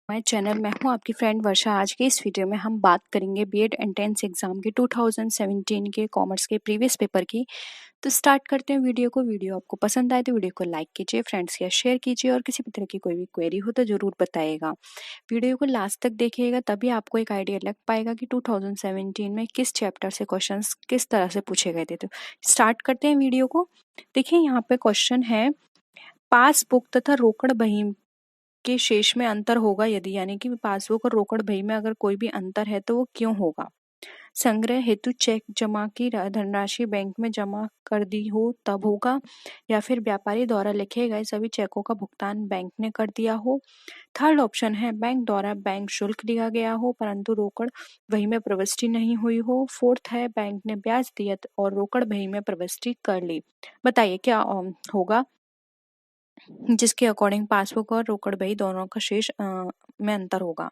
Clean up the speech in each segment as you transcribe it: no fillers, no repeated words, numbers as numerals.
My channel मैं हूं आपकी फ्रेंड वर्षा। आज के इस वीडियो में हम बात करेंगे बीएड एंट्रेंस एग्जाम के 2017 के कॉमर्स के प्रीवियस पेपर की। तो स्टार्ट करते हैं वीडियो को। वीडियो आपको पसंद आए तो वीडियो को लाइक कीजिए, फ्रेंड्स या शेयर कीजिए, और किसी भी तरह की कोई भी क्वेरी हो तो जरूर बताइएगा। वीडियो को लास्ट तक देखिएगा, तभी आपको एक आइडिया लग पाएगा कि 2017 में किस चैप्टर से क्वेश्चन किस तरह से पूछे गए थे। तो स्टार्ट करते हैं वीडियो को। देखिए यहाँ पे क्वेश्चन है, पासबुक तथा रोकड़ बही के शेष में अंतर होगा यदि, यानी कि पासबुक और रोकड़ बही में अगर कोई भी अंतर है तो वो क्यों होगा। संग्रह हेतु चेक जमा की धनराशि बैंक में जमा कर दी हो तब होगा, या फिर व्यापारी द्वारा लिखे गए सभी चेकों का भुगतान बैंक ने कर दिया हो। थर्ड ऑप्शन है, बैंक द्वारा बैंक शुल्क लिया गया हो परंतु रोकड़ बही में प्रविष्टि नहीं हुई हो। फोर्थ है, बैंक ने ब्याज दिया और रोकड़ बही में प्रविष्टि कर ली। बताइए क्या होगा जिसके अकॉर्डिंग पासबुक और रोकड़ बही दोनों का शेष में अंतर होगा।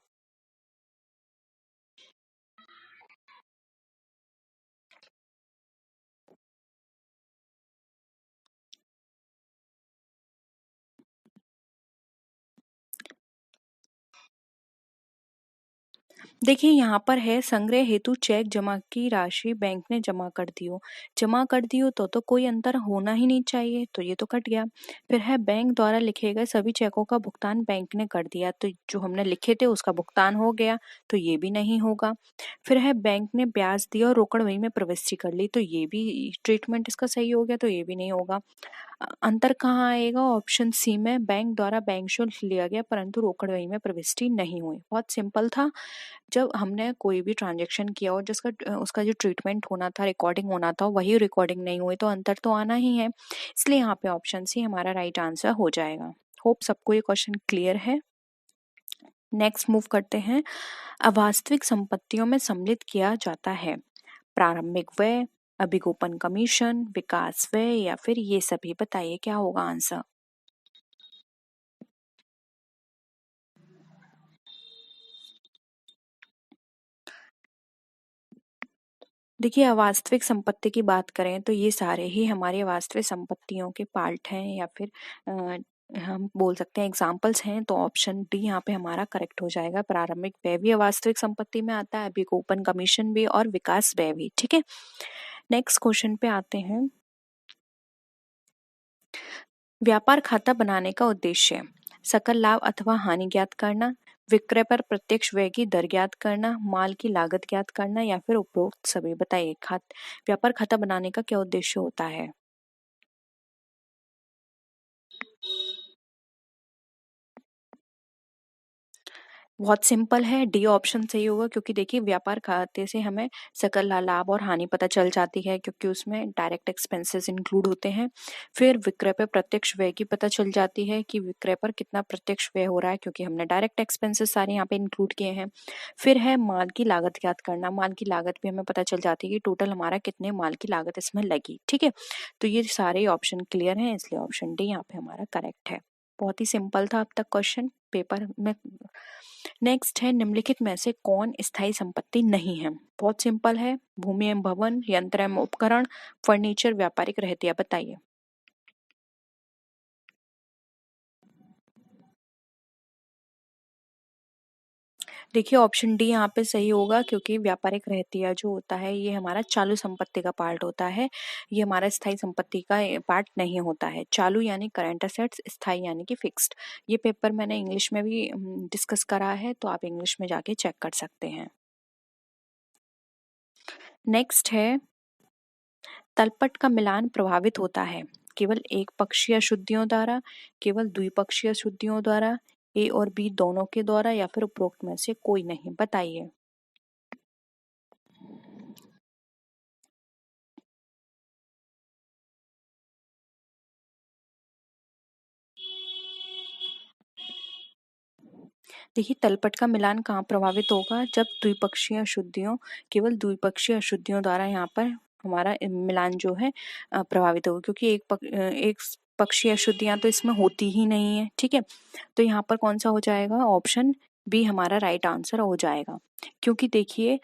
देखिए यहाँ पर है, संग्रह हेतु चेक जमा की राशि बैंक ने जमा कर दी हो तो कोई अंतर होना ही नहीं चाहिए, तो ये तो कट गया। फिर है, बैंक द्वारा लिखे गए सभी चेकों का भुगतान बैंक ने कर दिया, तो जो हमने लिखे थे उसका भुगतान हो गया, तो ये भी नहीं होगा। फिर है, बैंक ने ब्याज दिया और रोकड़ बही में प्रविष्टि कर ली, तो ये भी ट्रीटमेंट इसका सही हो गया, तो ये भी नहीं होगा। अंतर कहाँ आएगा? ऑप्शन सी में, बैंक द्वारा बैंक शुल्क लिया गया परंतु रोकड़ बही में प्रविष्टि नहीं हुई। बहुत सिंपल था। जब हमने कोई भी ट्रांजैक्शन किया और जिसका उसका जो ट्रीटमेंट होना था, रिकॉर्डिंग होना था, वही रिकॉर्डिंग नहीं हुई तो अंतर तो आना ही है। इसलिए यहाँ पे ऑप्शन सी हमारा राइट आंसर हो जाएगा। होप सबको ये क्वेश्चन क्लियर है। नेक्स्ट मूव करते हैं। अवास्तविक संपत्तियों में सम्मिलित किया जाता है प्रारंभिक व्यय, अभिगोपन कमीशन, विकास व्यय, या फिर ये सभी। बताइए क्या होगा आंसर। देखिए अवास्तविक संपत्ति की बात करें तो ये सारे ही हमारी वास्तविक संपत्तियों के पार्ट हैं, या फिर हम बोल सकते हैं एग्जाम्पल्स हैं। तो ऑप्शन डी यहाँ पे हमारा करेक्ट हो जाएगा। प्रारंभिक व्यय भी अवास्तविक संपत्ति में आता है, अभिगोपन कमीशन भी, और विकास व्यय भी। ठीक है, नेक्स्ट क्वेश्चन पे आते हैं। व्यापार खाता बनाने का उद्देश्य सकल लाभ अथवा हानि ज्ञात करना, विक्रय पर प्रत्यक्ष व्यय की दर ज्ञात करना, माल की लागत ज्ञात करना, या फिर उपरोक्त सभी। बताइए व्यापार खाता बनाने का क्या उद्देश्य होता है। बहुत सिंपल है, डी ऑप्शन सही होगा, क्योंकि देखिए व्यापार खाते से हमें सकल लाभ और हानि पता चल जाती है, क्योंकि उसमें डायरेक्ट एक्सपेंसेस इंक्लूड होते हैं। फिर विक्रय पर प्रत्यक्ष व्यय की पता चल जाती है कि विक्रय पर कितना प्रत्यक्ष व्यय हो रहा है, क्योंकि हमने डायरेक्ट एक्सपेंसेस सारे यहाँ पे इंक्लूड किए हैं। फिर है माल की लागत ज्ञात करना, माल की लागत भी हमें पता चल जाती है कि टोटल हमारा कितने माल की लागत इसमें लगी। ठीक है, तो ये सारे ऑप्शन क्लियर हैं, इसलिए ऑप्शन डी यहाँ पे हमारा करेक्ट है। बहुत ही सिंपल था अब तक क्वेश्चन पेपर में। नेक्स्ट है, निम्नलिखित में से कौन स्थायी संपत्ति नहीं है। बहुत सिंपल है, भूमि एवं भवन, यंत्र एवं उपकरण, फर्नीचर, व्यापारिक रहतिया। बताइए। देखिए ऑप्शन डी यहाँ पे सही होगा, क्योंकि व्यापारिक रहतिया जो होता है ये हमारा चालू संपत्ति का पार्ट होता है, ये हमारा स्थायी संपत्ति का पार्ट नहीं होता है। चालू यानी करंट असेट्स, स्थायी यानी कि फिक्स्ड। ये पेपर मैंने इंग्लिश में भी डिस्कस करा है, तो आप इंग्लिश में जाके चेक कर सकते हैं। नेक्स्ट है, तलपट का मिलान प्रभावित होता है केवल एक पक्षीय अशुद्धियों द्वारा, केवल द्विपक्षीय अशुद्धियों द्वारा, ए और बी दोनों के द्वारा, या फिर उपरोक्त में से कोई नहीं। बताइए। देखिए तलपट का मिलान कहाँ प्रभावित होगा, जब द्विपक्षीय अशुद्धियों, केवल द्विपक्षीय अशुद्धियों द्वारा यहाँ पर हमारा मिलान जो है प्रभावित होगा, क्योंकि एक पक्षीय अशुद्धियां तो इसमें होती ही नहीं है। ठीक है, तो यहाँ पर कौन सा हो जाएगा, ऑप्शन बी हमारा राइट आंसर हो जाएगा। क्योंकि देखिए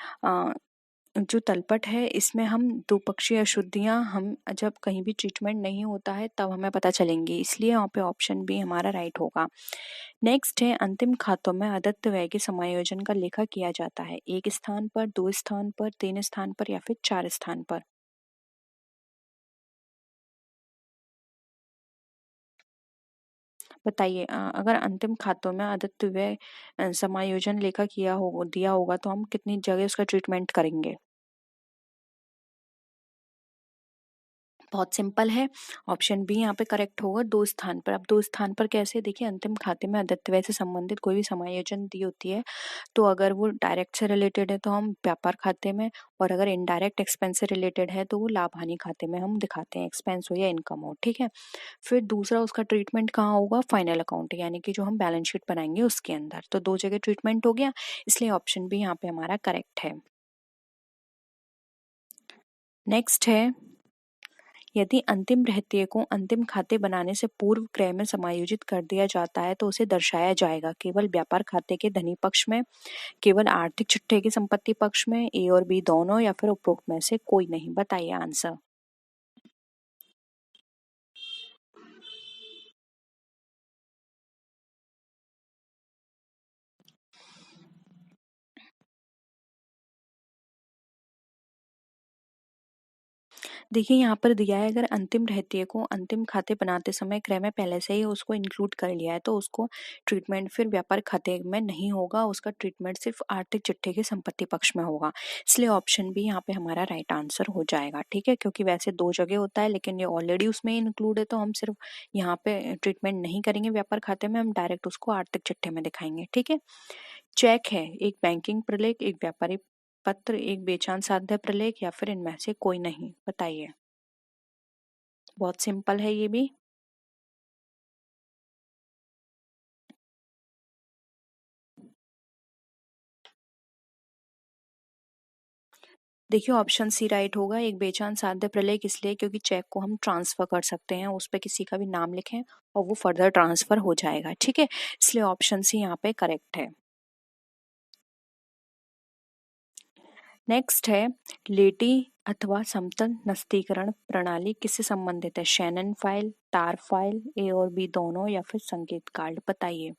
जो तलपट है इसमें हम द्विपक्षीय अशुद्धियाँ हम जब कहीं भी ट्रीटमेंट नहीं होता है तब हमें पता चलेंगी, इसलिए यहाँ पे ऑप्शन बी हमारा राइट होगा। नेक्स्ट है अंतिम खातों में अदत्त व्यय के समायोजन का लेखा किया जाता है, 1 स्थान पर, 2 स्थान पर, 3 स्थान पर या फिर 4 स्थान पर। बताइए अगर अंतिम खातों में अदत्त व्यय समायोजन लेखा दिया होगा तो हम कितनी जगह उसका ट्रीटमेंट करेंगे? बहुत सिंपल है, ऑप्शन बी यहाँ पे करेक्ट होगा, 2 स्थान पर। अब 2 स्थान पर कैसे? देखिए अंतिम खाते में अदत्त व्यय से संबंधित कोई भी समायोजन दी होती है तो अगर वो डायरेक्ट से रिलेटेड है तो हम व्यापार खाते में, और अगर इनडायरेक्ट एक्सपेंस से रिलेटेड है तो वो लाभ हानि खाते में हम दिखाते हैं, एक्सपेंस हो या इनकम हो, ठीक है। फिर दूसरा उसका ट्रीटमेंट कहाँ होगा? फाइनल अकाउंट, यानी कि जो हम बैलेंस शीट बनाएंगे उसके अंदर। तो 2 जगह ट्रीटमेंट हो गया, इसलिए ऑप्शन बी यहाँ पे हमारा करेक्ट है। नेक्स्ट है, यदि अंतिम रहतिये को अंतिम खाते बनाने से पूर्व क्रय में समायोजित कर दिया जाता है तो उसे दर्शाया जाएगा केवल व्यापार खाते के धनी पक्ष में, केवल आर्थिक चिट्ठे के संपत्ति पक्ष में, ए और बी दोनों, या फिर उपरोक्त में से कोई नहीं। बताइए आंसर। देखिए यहाँ पर दिया है, अगर अंतिम रहतिये को अंतिम खाते बनाते समय क्रय में पहले से ही उसको इंक्लूड कर लिया है तो उसको ट्रीटमेंट फिर व्यापार खाते में नहीं होगा, उसका ट्रीटमेंट सिर्फ आर्थिक चिट्ठे के संपत्ति पक्ष में होगा। इसलिए ऑप्शन बी यहाँ पे हमारा राइट आंसर हो जाएगा, ठीक है। क्योंकि वैसे 2 जगह होता है लेकिन ये ऑलरेडी उसमें इंक्लूड है तो हम सिर्फ यहाँ पे ट्रीटमेंट नहीं करेंगे व्यापार खाते में, हम डायरेक्ट उसको आर्थिक चिट्ठे में दिखाएंगे, ठीक है। चेक है एक बैंकिंग प्रलेख, एक व्यापारी पत्र, एक बेचान साध्य प्रलेख, या फिर इनमें से कोई नहीं। बताइए। बहुत सिंपल है ये भी। देखिए ऑप्शन सी राइट होगा, एक बेचान साध्य प्रलेख इसलिए क्योंकि चेक को हम ट्रांसफर कर सकते हैं, उस पर किसी का भी नाम लिखें और वो फर्दर ट्रांसफर हो जाएगा, ठीक है। इसलिए ऑप्शन सी यहाँ पे करेक्ट है। नेक्स्ट है, लेटी अथवा समतल नस्तीकरण प्रणाली किससे संबंधित है? शैनन फाइल, तार फाइल, ए और बी दोनों, या फिर संकेत कार्ड। बताइए।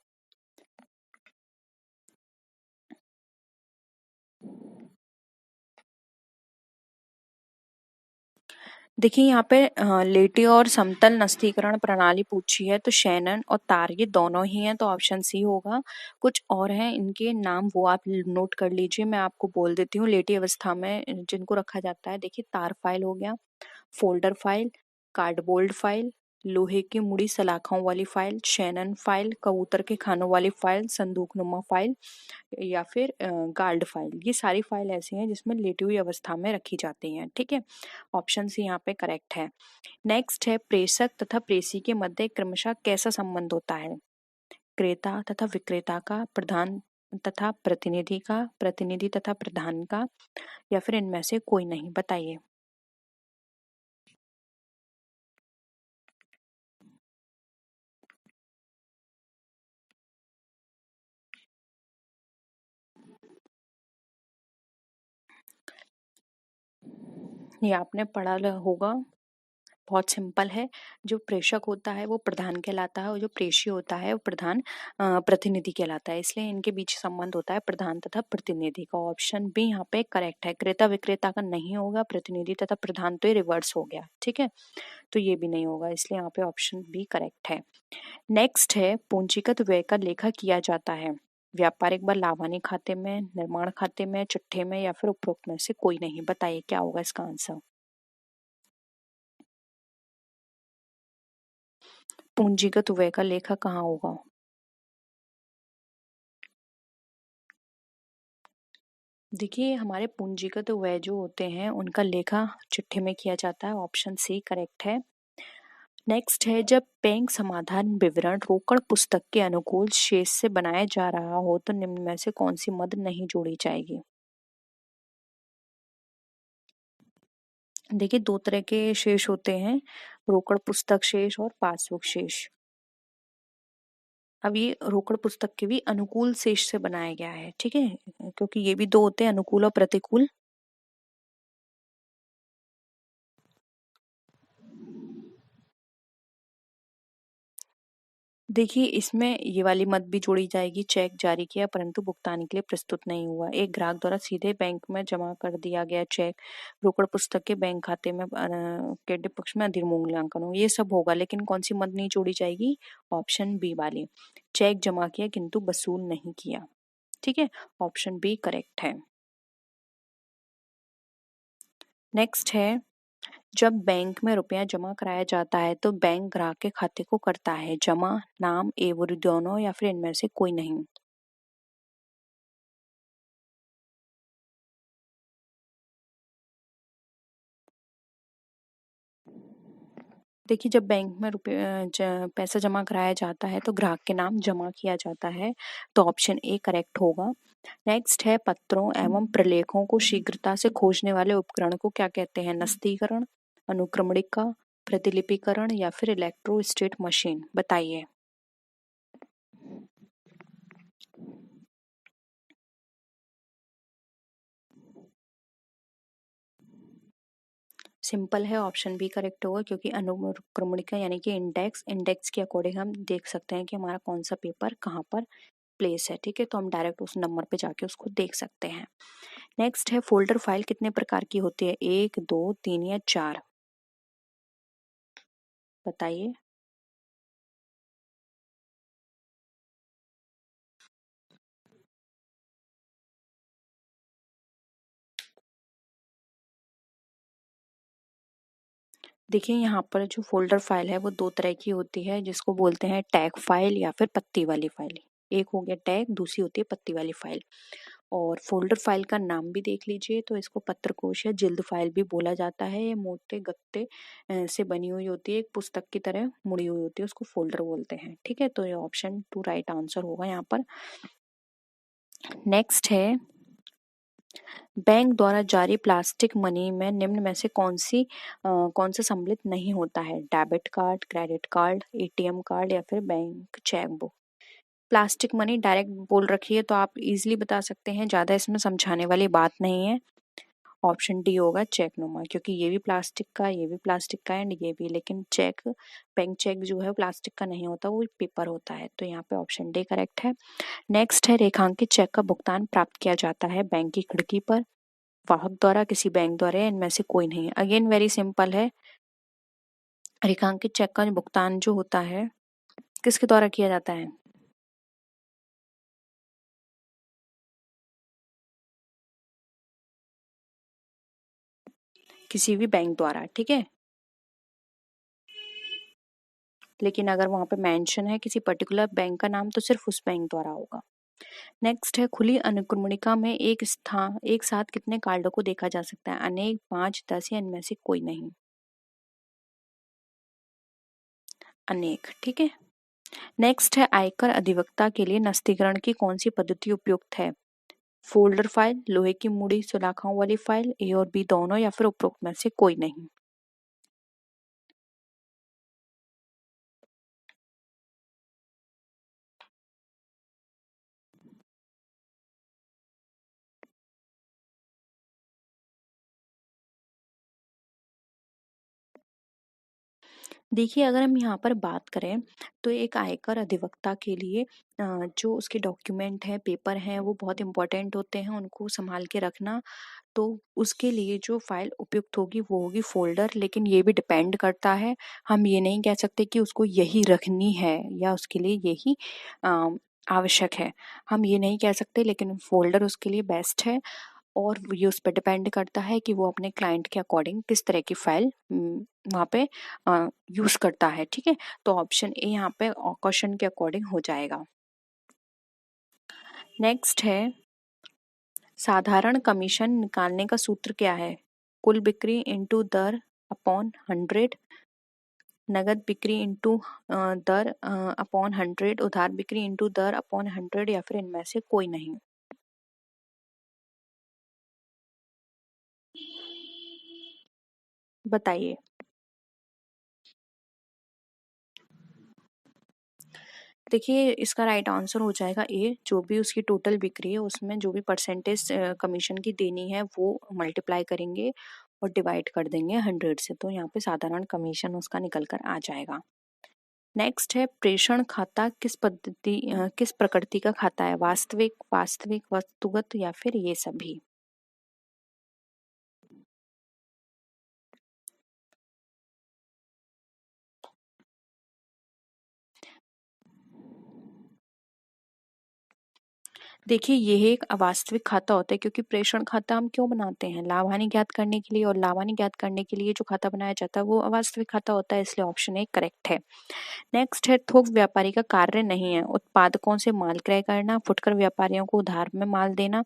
देखिए यहाँ पे लेटी और समतल नस्तीकरण प्रणाली पूछी है तो शैनन और तार ये दोनों ही हैं, तो ऑप्शन सी होगा। कुछ और हैं इनके नाम, वो आप नोट कर लीजिए, मैं आपको बोल देती हूँ। लेटी अवस्था में जिनको रखा जाता है, देखिए तार फाइल हो गया, फोल्डर फाइल, कार्डबोर्ड फाइल, लोहे की मुड़ी सलाखों वाली फाइल, शैनन फाइल, कबूतर के खानों वाली फाइल, संदूकनुमा फाइल, या फिर गार्ड फाइल। ये सारी फाइल ऐसी हैं जिसमें लेटी हुई अवस्था में रखी जाती हैं, ठीक है। ऑप्शन सी यहाँ पे करेक्ट है। नेक्स्ट है, प्रेषक तथा प्रेषी के मध्य क्रमशः कैसा संबंध होता है? क्रेता तथा विक्रेता का, प्रधान तथा प्रतिनिधि का, प्रतिनिधि तथा प्रधान का, या फिर इनमें से कोई नहीं। बताइए। ये आपने पढ़ा होगा, बहुत सिंपल है। जो प्रेषक होता है वो प्रधान कहलाता है और जो प्रेषी होता है वो प्रधान प्रतिनिधि कहलाता है, इसलिए इनके बीच संबंध होता है प्रधान तथा प्रतिनिधि का। ऑप्शन बी यहाँ पे करेक्ट है, क्रेता विक्रेता का नहीं होगा, प्रतिनिधि तथा प्रधान तो ये रिवर्स हो गया, ठीक है। तो ये भी नहीं होगा, इसलिए यहाँ पे ऑप्शन बी करेक्ट है। नेक्स्ट है, पूंजीगत व्यय का लेखा किया जाता है व्यापारिक व लाभानी खाते में, निर्माण खाते में, चिट्ठे में, या फिर उपरोक्त में से कोई नहीं। बताइए क्या होगा इसका आंसर। पूंजीगत व्यय का लेखा कहाँ होगा? देखिए हमारे पूंजीगत व्यय जो होते हैं उनका लेखा चिट्ठे में किया जाता है, ऑप्शन सी करेक्ट है। नेक्स्ट है, जब बैंक समाधान विवरण रोकड़ पुस्तक के अनुकूल शेष से बनाया जा रहा हो तो निम्न में से कौन सी मद नहीं जोड़ी जाएगी? देखिए 2 तरह के शेष होते हैं, रोकड़ पुस्तक शेष और पासबुक शेष। अब ये रोकड़ पुस्तक के भी अनुकूल शेष से बनाया गया है, ठीक है, क्योंकि ये भी 2 होते हैं, अनुकूल और प्रतिकूल। देखिए, इसमें ये वाली मत भी जोड़ी जाएगी, चेक जारी किया परंतु भुगतान के लिए प्रस्तुत नहीं हुआ। एक ग्राहक द्वारा सीधे बैंक में जमा कर दिया गया चेक, रोकड़ पुस्तक के बैंक खाते में क्रेडिट पक्ष में अधिमूल्यांकन हो, ये सब होगा। लेकिन कौन सी मत नहीं जोड़ी जाएगी? ऑप्शन बी वाली, चेक जमा किया किंतु वसूल नहीं किया। ठीक है, ऑप्शन बी करेक्ट है। नेक्स्ट है, जब बैंक में रुपया जमा कराया जाता है तो बैंक ग्राहक के खाते को करता है जमा, नाम एवं दोनों या फिर इनमें से कोई नहीं। देखिए, जब बैंक में पैसा जमा कराया जाता है तो ग्राहक के नाम जमा किया जाता है, तो ऑप्शन ए करेक्ट होगा। नेक्स्ट है, पत्रों एवं प्रलेखों को शीघ्रता से खोजने वाले उपकरण को क्या कहते हैं? नस्तीकरण, अनुक्रमणिका, प्रतिलिपिकरण या फिर इलेक्ट्रोस्टेट मशीन, बताइए। सिंपल है, ऑप्शन बी करेक्ट होगा, क्योंकि अनुक्रमणिका यानी कि इंडेक्स के अकॉर्डिंग हम देख सकते हैं कि हमारा कौन सा पेपर कहाँ पर प्लेस है। ठीक है, तो हम डायरेक्ट उस नंबर पे जाके उसको देख सकते हैं। नेक्स्ट है, फोल्डर फाइल कितने प्रकार की होती है? 1, 2, 3 या 4, बताइए। देखिए, यहाँ पर जो फ़ोल्डर फ़ाइल है वो 2 तरह की होती है, जिसको बोलते हैं टैग फ़ाइल या फिर पत्ती वाली फ़ाइल। एक हो गया टैग, दूसरी होती है पत्ती वाली फ़ाइल। और फ़ोल्डर फ़ाइल का नाम भी देख लीजिए, तो इसको पत्रकोश या जिल्द फ़ाइल भी बोला जाता है। ये मोटे गत्ते से बनी हुई होती है, एक पुस्तक की तरह मुड़ी हुई होती है, उसको फ़ोल्डर बोलते हैं। ठीक है, तो ये ऑप्शन 2 राइट आंसर होगा यहाँ पर। नेक्स्ट है, बैंक द्वारा जारी प्लास्टिक मनी में निम्न में से कौन सा सम्मिलित नहीं होता है? Debit card, credit card, ATM card या फिर bank chequebook. Plastic money direct बोल रखी है तो आप इजीली बता सकते हैं, ज़्यादा इसमें समझाने वाली बात नहीं है। ऑप्शन डी होगा चेकनुमा, क्योंकि ये भी प्लास्टिक का, ये भी प्लास्टिक का एंड ये भी, लेकिन चेक, बैंक चेक जो है प्लास्टिक का नहीं होता, वो पेपर होता है। तो यहाँ पे ऑप्शन डी करेक्ट है। नेक्स्ट है, रेखांकित चेक का भुगतान प्राप्त किया जाता है बैंक की खिड़की पर, वाहक द्वारा, किसी बैंक द्वारा, या इनमें से कोई नहीं। अगेन वेरी सिंपल है, रेखांकित चेक का भुगतान जो होता है किसके द्वारा किया जाता है? किसी भी बैंक द्वारा। ठीक है, लेकिन अगर वहां पे मेंशन है किसी पर्टिकुलर बैंक का नाम तो सिर्फ उस बैंक द्वारा होगा। नेक्स्ट है, खुली अनुक्रमणिका में एक साथ कितने कार्डों को देखा जा सकता है? अनेक, 5, 10 या इनमें से कोई नहीं। अनेक। ठीक है, नेक्स्ट है, आयकर अधिवक्ता के लिए नस्तीकरण की कौन सी पद्धति उपयुक्त है? फोल्डर फाइल, लोहे की मुड़ी सलाखों वाली फाइल, ए और बी दोनों या फिर उपरोक्त में से कोई नहीं। देखिए, अगर हम यहाँ पर बात करें तो एक आयकर अधिवक्ता के लिए जो उसके डॉक्यूमेंट हैं, पेपर हैं, वो बहुत इंपॉर्टेंट होते हैं, उनको संभाल के रखना। तो उसके लिए जो फाइल उपयुक्त होगी वो होगी फोल्डर, लेकिन ये भी डिपेंड करता है। हम ये नहीं कह सकते कि उसको यही रखनी है या उसके लिए यही अ, आवश्यक है। हम ये नहीं कह सकते, लेकिन फोल्डर उसके लिए बेस्ट है। और ये उस पर डिपेंड करता है कि वो अपने क्लाइंट के अकॉर्डिंग किस तरह की फाइल वहाँ पे यूज करता है। ठीक है, तो ऑप्शन ए यहाँ पे क्वेश्चन के अकॉर्डिंग हो जाएगा। नेक्स्ट है, साधारण कमीशन निकालने का सूत्र क्या है? कुल बिक्री इंटू दर अपॉन 100, नगद बिक्री इंटू दर अपॉन 100, उधार बिक्री इंटू दर अपॉन 100 या फिर इनमें से कोई नहीं। बताइए। देखिए, इसका राइट आंसर हो जाएगा ए, जो भी उसकी टोटल बिक्री है उसमें जो भी परसेंटेज कमीशन की देनी है वो मल्टीप्लाई करेंगे और डिवाइड कर देंगे 100 से, तो यहाँ पे साधारण कमीशन उसका निकल कर आ जाएगा। नेक्स्ट है प्रेषण खाता किस प्रकृति का खाता है, वास्तविक, वास्तविक, वस्तुगत या फिर ये सभी। देखिए यह एक अवास्तविक खाता होता है, क्योंकि प्रेषण खाता हम क्यों बनाते हैं, लाभ हानि ज्ञात करने के लिए, और लाभ हानि ज्ञात करने के लिए जो खाता बनाया जाता है वो अवास्तविक खाता होता है, इसलिए ऑप्शन ए करेक्ट है। नेक्स्ट है थोक व्यापारी का कार्य नहीं है उत्पादकों से माल क्रय करना, फुटकर व्यापारियों को उधार में माल देना,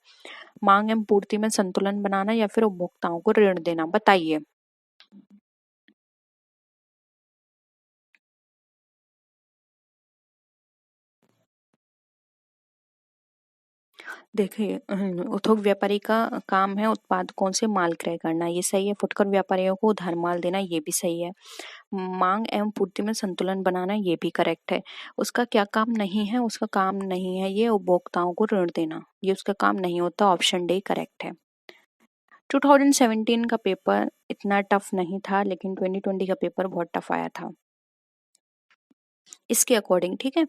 मांग एवं पूर्ति में संतुलन बनाना या फिर उपभोक्ताओं को ऋण देना, बताइए। देखिए थोक व्यापारी का काम है उत्पादकों से माल क्रय करना, ये सही है। फुटकर व्यापारियों को उधार माल देना, ये भी सही है। मांग एवं पूर्ति में संतुलन बनाना, ये भी करेक्ट है। उसका क्या काम नहीं है, उसका काम नहीं है ये उपभोक्ताओं को ऋण देना, ये उसका काम नहीं होता, ऑप्शन डी करेक्ट है। 2017 का पेपर इतना टफ नहीं था, लेकिन 2020 का पेपर बहुत टफ आया था इसके अकॉर्डिंग, ठीक है।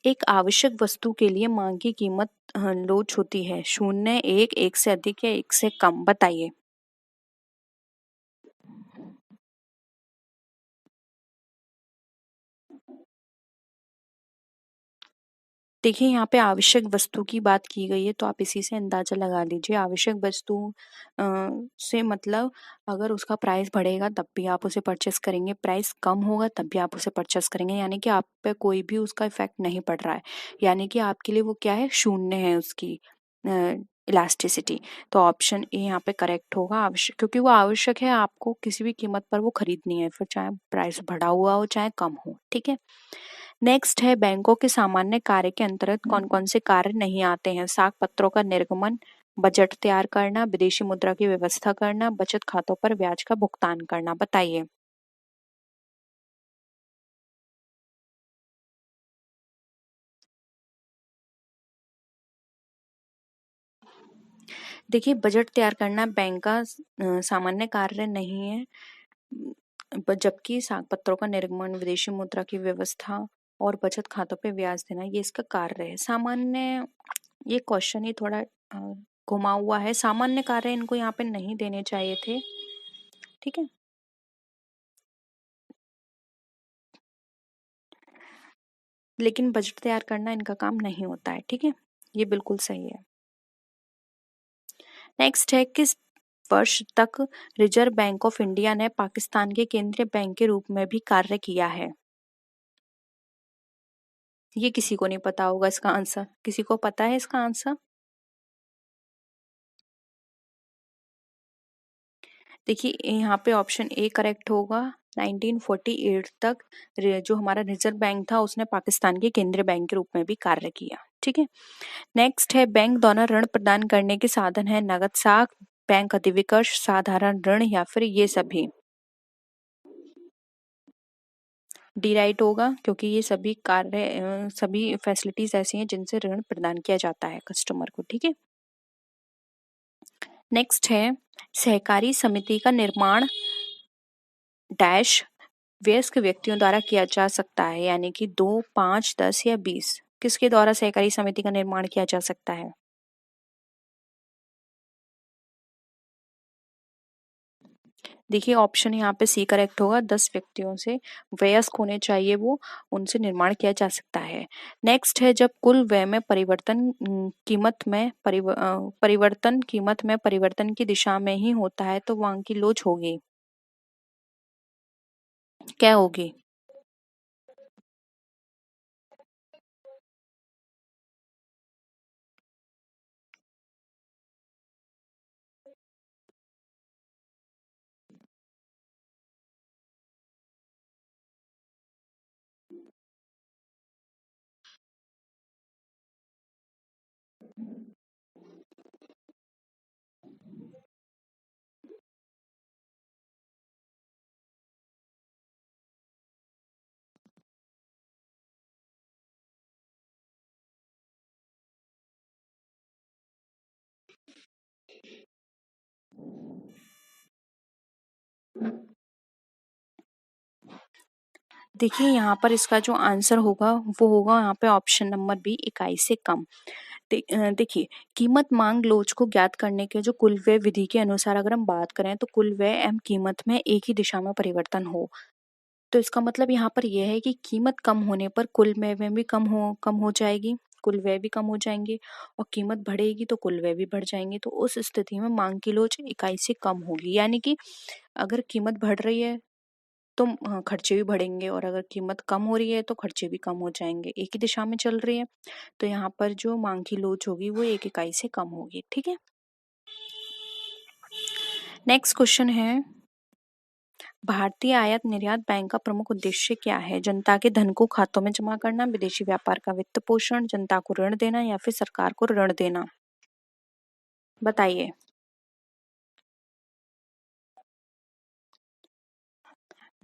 एक आवश्यक वस्तु के लिए मांग की कीमत लोच होती है, शून्य, एक से अधिक या एक से कम, बताइए। देखिए यहाँ पे आवश्यक वस्तु की बात की गई है, तो आप इसी से अंदाजा लगा लीजिए। आवश्यक वस्तु से मतलब अगर उसका प्राइस बढ़ेगा तब भी आप उसे परचेस करेंगे, प्राइस कम होगा तब भी आप उसे परचेस करेंगे, यानी कि आप पे कोई भी उसका इफेक्ट नहीं पड़ रहा है, यानी कि आपके लिए वो क्या है, शून्य है उसकी इलास्टिसिटी। तो ऑप्शन ए यहाँ पे करेक्ट होगा, आवश्यक, क्योंकि वो आवश्यक है, आपको किसी भी कीमत पर वो खरीदनी है, फिर चाहे प्राइस बढ़ा हुआ हो चाहे कम हो, ठीक है। नेक्स्ट है बैंकों के सामान्य कार्य के अंतर्गत कौन कौन से कार्य नहीं आते हैं, साख पत्रों का निर्गमन, बजट तैयार करना, विदेशी मुद्रा की व्यवस्था करना, बचत खातों पर ब्याज का भुगतान करना, बताइए। देखिए बजट तैयार करना बैंक का सामान्य कार्य नहीं है, जबकि साख पत्रों का निर्गमन, विदेशी मुद्रा की व्यवस्था और बचत खातों पे ब्याज देना ये इसका कार्य है। सामान्य, ये क्वेश्चन ही थोड़ा घुमा हुआ है, सामान्य कार्य इनको यहाँ पे नहीं देने चाहिए थे, ठीक है। लेकिन बजट तैयार करना इनका काम नहीं होता है, ठीक है, ये बिल्कुल सही है। नेक्स्ट है किस वर्ष तक रिजर्व बैंक ऑफ इंडिया ने पाकिस्तान के केंद्रीय बैंक के रूप में भी कार्य किया है। ये किसी को नहीं पता होगा इसका आंसर, किसी को पता है इसका आंसर। देखिए यहाँ पे ऑप्शन ए करेक्ट होगा, 1948 तक जो हमारा रिजर्व बैंक था उसने पाकिस्तान के केंद्रीय बैंक के रूप में भी कार्य किया, ठीक है। नेक्स्ट है बैंक द्वारा ऋण प्रदान करने के साधन है नगद साख, बैंक अधिविकर्ष, साधारण ऋण या फिर ये सभी। डी राइट होगा, क्योंकि ये सभी कार्य सभी फैसिलिटीज ऐसी हैं जिनसे ऋण प्रदान किया जाता है कस्टमर को, ठीक है। नेक्स्ट है सहकारी समिति का निर्माण डैश वयस्क व्यक्तियों द्वारा किया जा सकता है, यानी कि 2, 5, 10 या 20, किसके द्वारा सहकारी समिति का निर्माण किया जा सकता है। देखिए ऑप्शन यहाँ पे सी करेक्ट होगा, 10 व्यक्तियों से, वयस्क होने चाहिए वो, उनसे निर्माण किया जा सकता है। नेक्स्ट है जब कुल व्यय में परिवर्तन कीमत में परिवर्तन की दिशा में ही होता है तो वहां की लोच होगी, क्या होगी। देखिए यहाँ पर इसका जो आंसर होगा वो होगा यहाँ पे ऑप्शन नंबर बी, इकाई से कम। देखिए, कीमत मांग लोच को ज्ञात करने के जो कुल व्यय विधि के अनुसार अगर हम बात करें तो कुल व्यय एवं कीमत में एक ही दिशा में परिवर्तन हो, तो इसका मतलब यहाँ पर यह है कि कीमत कम होने पर कुल व्यय में भी कम हो जाएगी, कुल व्यय भी कम हो जाएंगे, और कीमत बढ़ेगी तो कुल व्यय भी बढ़ जाएंगे। तो उस स्थिति में मांग की लोच इकाई से कम होगी, यानी कि अगर कीमत बढ़ रही है तो खर्चे भी बढ़ेंगे, और अगर कीमत कम हो रही है तो खर्चे भी कम हो जाएंगे। एक ही दिशा में चल रही है, तो यहाँ पर जो मांग की लोच होगी वो एक इकाई से कम होगी। ठीक है, नेक्स्ट क्वेश्चन है, भारतीय आयात निर्यात बैंक का प्रमुख उद्देश्य क्या है? जनता के धन को खातों में जमा करना, विदेशी व्यापार का वित्त पोषण, जनता को ऋण देना या फिर सरकार को ऋण देना? बताइए।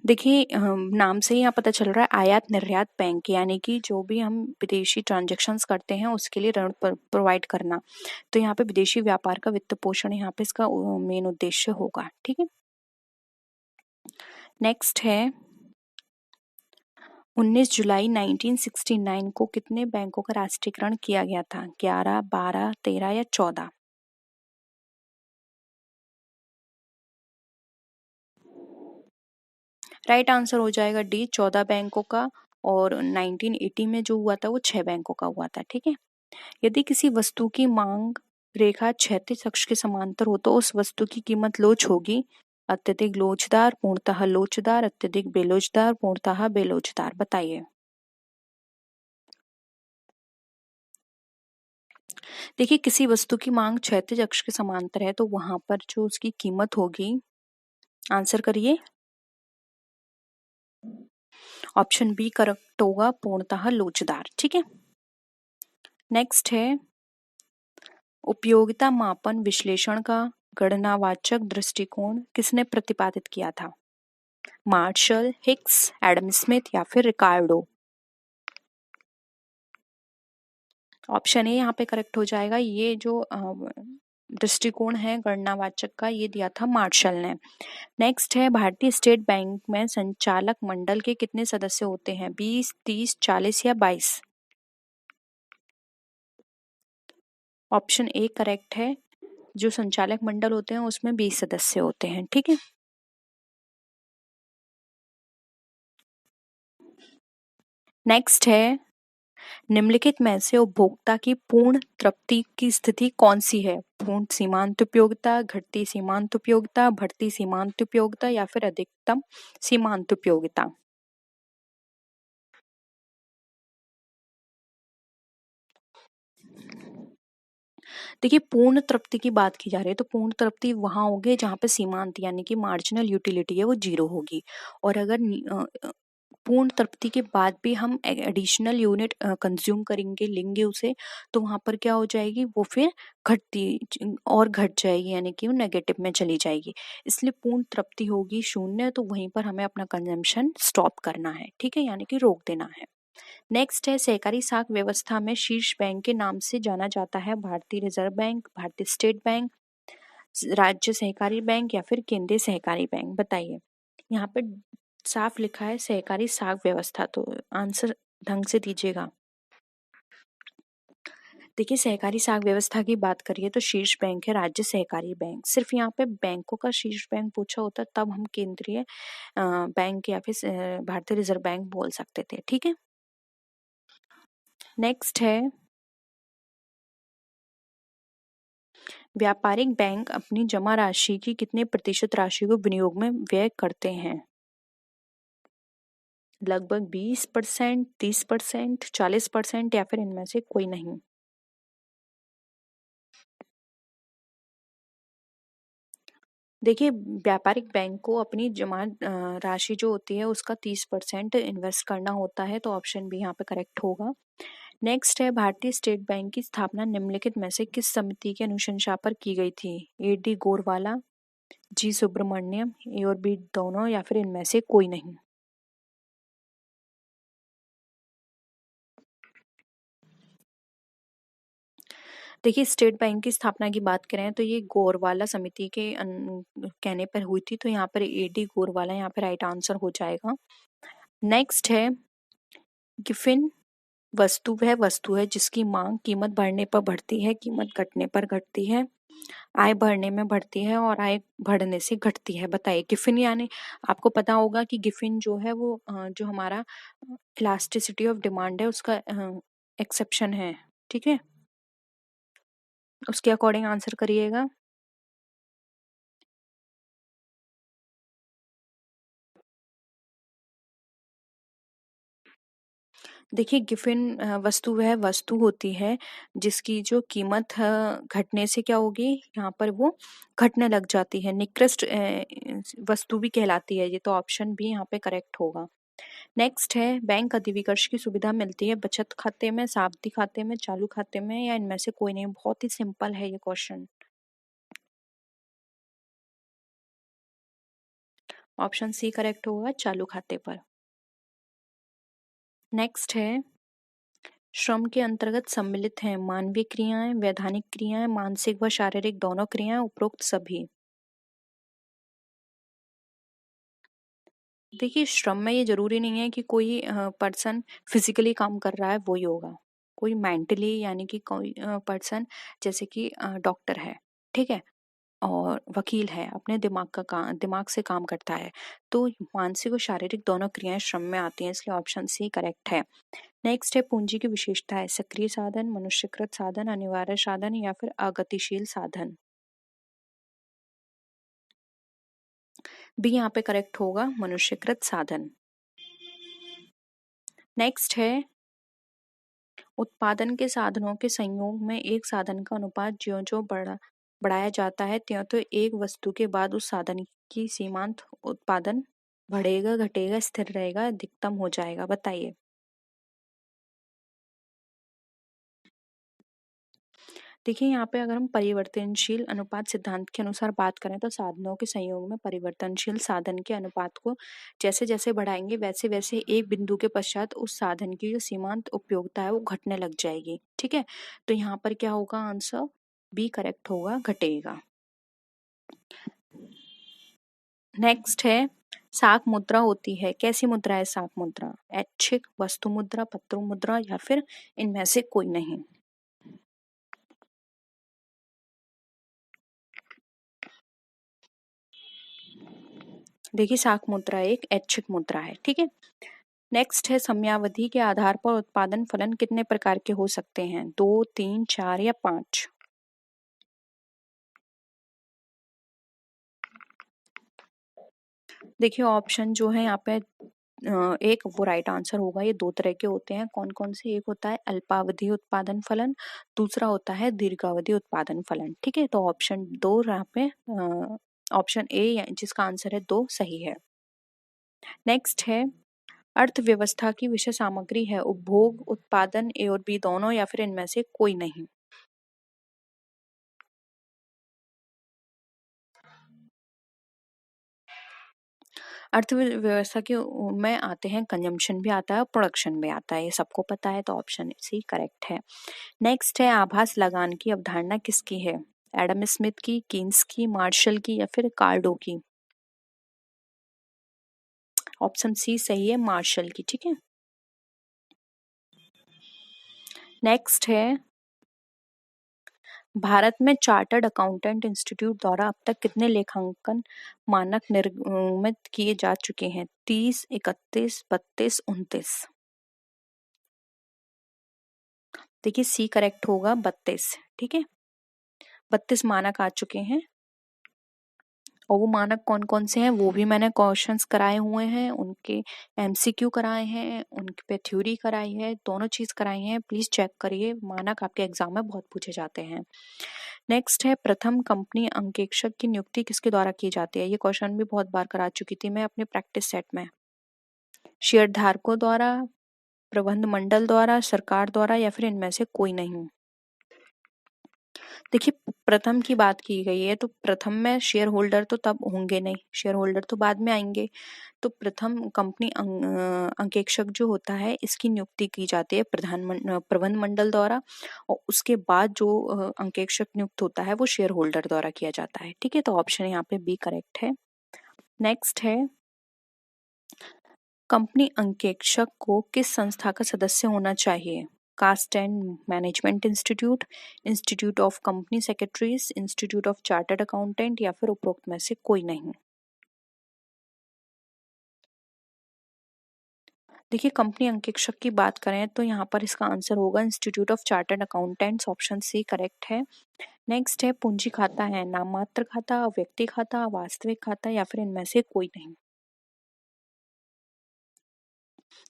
देखिए नाम से ही यहाँ पता चल रहा है आयात निर्यात बैंक, यानी कि जो भी हम विदेशी ट्रांजैक्शंस करते हैं उसके लिए ऋण प्रोवाइड करना। तो यहाँ पे विदेशी व्यापार का वित्त पोषण यहाँ पे इसका मेन उद्देश्य होगा। ठीक है, नेक्स्ट है, 19 जुलाई 1969 को कितने बैंकों का राष्ट्रीयकरण किया गया था? 11, 12, 13 या 14? राइट आंसर हो जाएगा डी, 14 बैंकों का। और 1980 में जो हुआ था वो 6 बैंकों का हुआ था। ठीक है, यदि किसी वस्तु की मांग रेखा क्षैतिज अक्ष के समांतर हो तो उस वस्तु की कीमत लोच होगी। अत्यधिक लोचदार, पूर्णतः लोचदार, अत्यधिक बेलोचदार, पूर्णतः बेलोचदार? बताइए। देखिए, किसी वस्तु की मांग क्षैतिज अक्ष के समांतर है तो वहां पर जो उसकी कीमत होगी, आंसर करिए। ऑप्शन बी करेक्ट होगा, पूर्णतः लोचदार। ठीक है, नेक्स्ट है, उपयोगिता मापन विश्लेषण का गणनावाचक दृष्टिकोण किसने प्रतिपादित किया था? मार्शल, हिक्स, एडम स्मिथ या फिर रिकार्डो? ऑप्शन ए यहाँ पे करेक्ट हो जाएगा। ये जो दृष्टिकोण है गणनावाचक का, ये दिया था मार्शल ने। नेक्स्ट है, भारतीय स्टेट बैंक में संचालक मंडल के कितने सदस्य होते हैं? 20, 30, 40 या 22? ऑप्शन ए करेक्ट है, जो संचालक मंडल होते हैं उसमें 20 सदस्य होते हैं। ठीक है, नेक्स्ट है, निम्नलिखित में से उपभोक्ता की पूर्ण तृप्ति की स्थिति कौन सी है? पूर्ण सीमांत उपयोगिता, घटती सीमांत उपयोगिता, बढ़ती सीमांत उपयोगिता या फिर अधिकतम सीमांत उपयोगिता? देखिए, पूर्ण तृप्ति की बात की जा रही है तो पूर्ण तृप्ति वहां होगी जहां पे सीमांत यानी कि मार्जिनल यूटिलिटी है वो 0 होगी। और अगर पूर्ण तृप्ति के बाद भी हम एडिशनल यूनिट कंज्यूम करेंगे, लेंगे उसे, तो वहां पर क्या हो जाएगी, वो फिर और घट जाएगी, यानी कि वो नेगेटिव में चली जाएगी। इसलिए पूर्ण तृप्ति होगी 0, तो वहीं पर हमें अपना कंजम्पशन स्टॉप करना है। ठीक है, यानी कि रोक देना है। नेक्स्ट है, सहकारी साख व्यवस्था में शीर्ष बैंक के नाम से जाना जाता है? भारतीय रिजर्व बैंक, भारतीय स्टेट बैंक, राज्य सहकारी बैंक या फिर केंद्रीय सहकारी बैंक? बताइए। यहाँ पे साफ लिखा है सहकारी साख व्यवस्था, तो आंसर ढंग से दीजिएगा। देखिए, सहकारी साख व्यवस्था की बात करिए तो शीर्ष बैंक है राज्य सहकारी बैंक। सिर्फ यहाँ पे बैंकों का शीर्ष बैंक पूछा होता तब हम केंद्रीय बैंक या फिर भारतीय रिजर्व बैंक बोल सकते थे। ठीक है, नेक्स्ट है, व्यापारिक बैंक अपनी जमा राशि की कितने प्रतिशत राशि को विनियोग में व्यय करते हैं? लगभग 20%, 30%, 40% या फिर इनमें से कोई नहीं? देखिए, व्यापारिक बैंक को अपनी जमा राशि जो होती है उसका 30% इन्वेस्ट करना होता है, तो ऑप्शन बी यहाँ पे करेक्ट होगा। नेक्स्ट है, भारतीय स्टेट बैंक की स्थापना निम्नलिखित में से किस समिति की अनुशंसा पर की गई थी? ए डी गोरवाला, जी सुब्रमण्यम, ए और बी दोनों या फिर इनमें से कोई नहीं? देखिए, स्टेट बैंक की स्थापना की बात करें तो ये गोरवाला समिति के कहने पर हुई थी, तो यहाँ पर ए डी गोरवाला यहाँ पे राइट आंसर हो जाएगा। नेक्स्ट है गिफिन वस्तु है जिसकी मांग कीमत बढ़ने पर बढ़ती है, कीमत घटने पर घटती है, आय बढ़ने में बढ़ती है और आय बढ़ने से घटती है। बताइए गिफिन यानी आपको पता होगा कि गिफिन जो है वो जो हमारा इलास्टिसिटी ऑफ डिमांड है उसका एक्सेप्शन है। ठीक है, उसके अकॉर्डिंग आंसर करिएगा। देखिए गिफिन वस्तु वह वस्तु होती है जिसकी जो कीमत घटने से क्या होगी, यहाँ पर वो घटने लग जाती है, निकृष्ट वस्तु भी कहलाती है। ये तो ऑप्शन भी यहाँ पे करेक्ट होगा। नेक्स्ट है बैंक अधिविकर्ष की सुविधा मिलती है बचत खाते में, सावधि खाते में, चालू खाते में या इनमें से कोई नहीं। बहुत ही सिंपल है ये क्वेश्चन। ऑप्शन सी करेक्ट होगा, चालू खाते पर। नेक्स्ट है श्रम के अंतर्गत सम्मिलित हैं मानवीय क्रियाएं, वैधानिक क्रियाएं, मानसिक व शारीरिक दोनों क्रियाएं, उपरोक्त सभी। देखिए श्रम में ये जरूरी नहीं है कि कोई पर्सन फिजिकली काम कर रहा है वो ही होगा, कोई मेंटली यानी कि कोई पर्सन जैसे कि डॉक्टर है, ठीक है, और वकील है, अपने दिमाग से काम करता है, तो मानसिक और शारीरिक दोनों क्रियाएं श्रम में आती हैं, इसलिए ऑप्शन सी करेक्ट है। नेक्स्ट है पूंजी की विशेषता है सक्रिय साधन, मनुष्यकृत साधन, अनिवार्य साधन या फिर अगतिशील साधन। बी यहाँ पे करेक्ट होगा, मनुष्यकृत साधन। नेक्स्ट है उत्पादन के साधनों के संयोग में एक साधन का अनुपात ज्यों-ज्यों बढ़ाया जाता है त्यों-त्यों एक वस्तु के बाद उस साधन की सीमांत उत्पादन बढ़ेगा, घटेगा, स्थिर रहेगा, अधिकतम हो जाएगा। बताइए। देखिए यहाँ पे अगर हम परिवर्तनशील अनुपात सिद्धांत के अनुसार बात करें तो साधनों के संयोग में परिवर्तनशील साधन के अनुपात को जैसे जैसे बढ़ाएंगे वैसे वैसे एक बिंदु के पश्चात उस साधन की जो सीमांत उपयोगिता है वो घटने लग जाएगी। ठीक है, तो यहाँ पर क्या होगा, आंसर बी करेक्ट होगा, घटेगा। नेक्स्ट है साख मुद्रा होती है, कैसी मुद्रा है साख मुद्रा, ऐच्छिक, वस्तु मुद्रा, पत्र मुद्रा या फिर इनमें से कोई नहीं। देखिए साख मुद्रा एक ऐच्छिक मुद्रा है। ठीक है, नेक्स्ट है समयावधि के आधार पर उत्पादन फलन कितने प्रकार के हो सकते हैं, 2, 3, 4 या 5। देखिए ऑप्शन जो है यहाँ पे एक वो राइट आंसर होगा। ये दो तरह के होते हैं, कौन कौन से, एक होता है अल्पावधि उत्पादन फलन, दूसरा होता है दीर्घावधि उत्पादन फलन। ठीक है, तो ऑप्शन दो यहाँ पे ऑप्शन ए जिसका आंसर है दो सही है। नेक्स्ट है अर्थव्यवस्था की विषय सामग्री है उपभोग, उत्पादन, ए और बी दोनों या फिर इनमें से कोई नहीं। अर्थव्यवस्था के में आते हैं कंजम्पशन भी आता है और प्रोडक्शन भी आता है, ये सबको पता है, तो ऑप्शन सी करेक्ट है। नेक्स्ट है आभास लगान की अवधारणा किसकी है, एडम स्मिथ की, कीन्स की, मार्शल की या फिर कार्डो की। ऑप्शन सी सही है, मार्शल की। ठीक है, नेक्स्ट है भारत में चार्टर्ड अकाउंटेंट इंस्टीट्यूट द्वारा अब तक कितने लेखांकन मानक निर्मित किए जा चुके हैं, 30, 31, 32, 29। देखिए सी करेक्ट होगा, 32। ठीक है, 32 मानक आ चुके हैं और वो मानक कौन कौन से हैं वो भी मैंने क्वेश्चंस कराए हुए हैं, उनके एमसीक्यू कराए हैं, उनके पे थ्योरी कराई है, दोनों चीज कराई है, प्लीज चेक करिए, मानक आपके एग्जाम में बहुत पूछे जाते हैं। नेक्स्ट है प्रथम कंपनी अंकेक्षक की नियुक्ति किसके द्वारा की जाती है, ये क्वेश्चन भी बहुत बार करा चुकी थी मैं अपने प्रैक्टिस सेट में। शेयर धारकों द्वारा, प्रबंध मंडल द्वारा, सरकार द्वारा या फिर इनमें से कोई नहीं। देखिए प्रथम की बात की गई है तो प्रथम में शेयर होल्डर तो तब होंगे नहीं, शेयर होल्डर तो बाद में आएंगे, तो प्रथम कंपनी अंकेक्षक जो होता है इसकी नियुक्ति की जाती है प्रबंध मंडल द्वारा और उसके बाद जो अंकेक्षक नियुक्त होता है वो शेयर होल्डर द्वारा किया जाता है। ठीक है, तो ऑप्शन यहाँ पे बी करेक्ट है। नेक्स्ट है कंपनी अंकेक्षक को किस संस्था का सदस्य होना चाहिए? Cost and management institute, institute of company secretaries, institute of chartered accountant या फिर उपरोक्त में से कोई नहीं। देखिए, कंपनी अंकेक्षक की बात करें तो यहाँ पर इसका आंसर होगा institute of chartered accountants, option C correct है। नेक्स्ट है पूंजी खाता है नाम मात्र खाता, व्यक्ति खाता, वास्तविक खाता या फिर इनमें से कोई नहीं।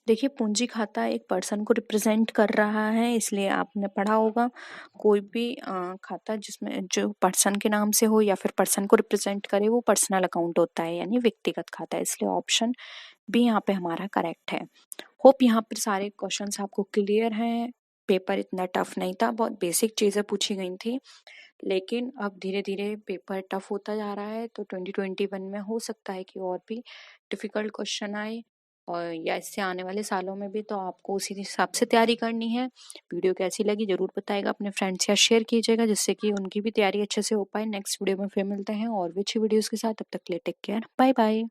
देखिए, पूंजी खाता एक पर्सन को रिप्रेजेंट कर रहा है, इसलिए आपने पढ़ा होगा कोई भी खाता जिसमें जो पर्सन के नाम से हो या फिर पर्सन को रिप्रेजेंट करे वो पर्सनल अकाउंट होता है, यानी व्यक्तिगत खाता है, इसलिए ऑप्शन बी यहाँ पे हमारा करेक्ट है। होप यहाँ पर सारे क्वेश्चंस आपको क्लियर हैं। पेपर इतना टफ नहीं था, बहुत बेसिक चीजें पूछी गई थी, लेकिन अब धीरे धीरे पेपर टफ होता जा रहा है, तो 2021 में हो सकता है कि और भी डिफिकल्ट क्वेश्चन आए, और या इससे आने वाले सालों में भी, तो आपको उसी हिसाब से तैयारी करनी है। वीडियो कैसी लगी जरूर बताइएगा, अपने फ्रेंड्स या शेयर कीजिएगा जिससे कि उनकी भी तैयारी अच्छे से हो पाए। नेक्स्ट वीडियो में फिर मिलते हैं और भी अच्छी वीडियोस के साथ, तब तक के लिए टेक केयर, बाय बाय।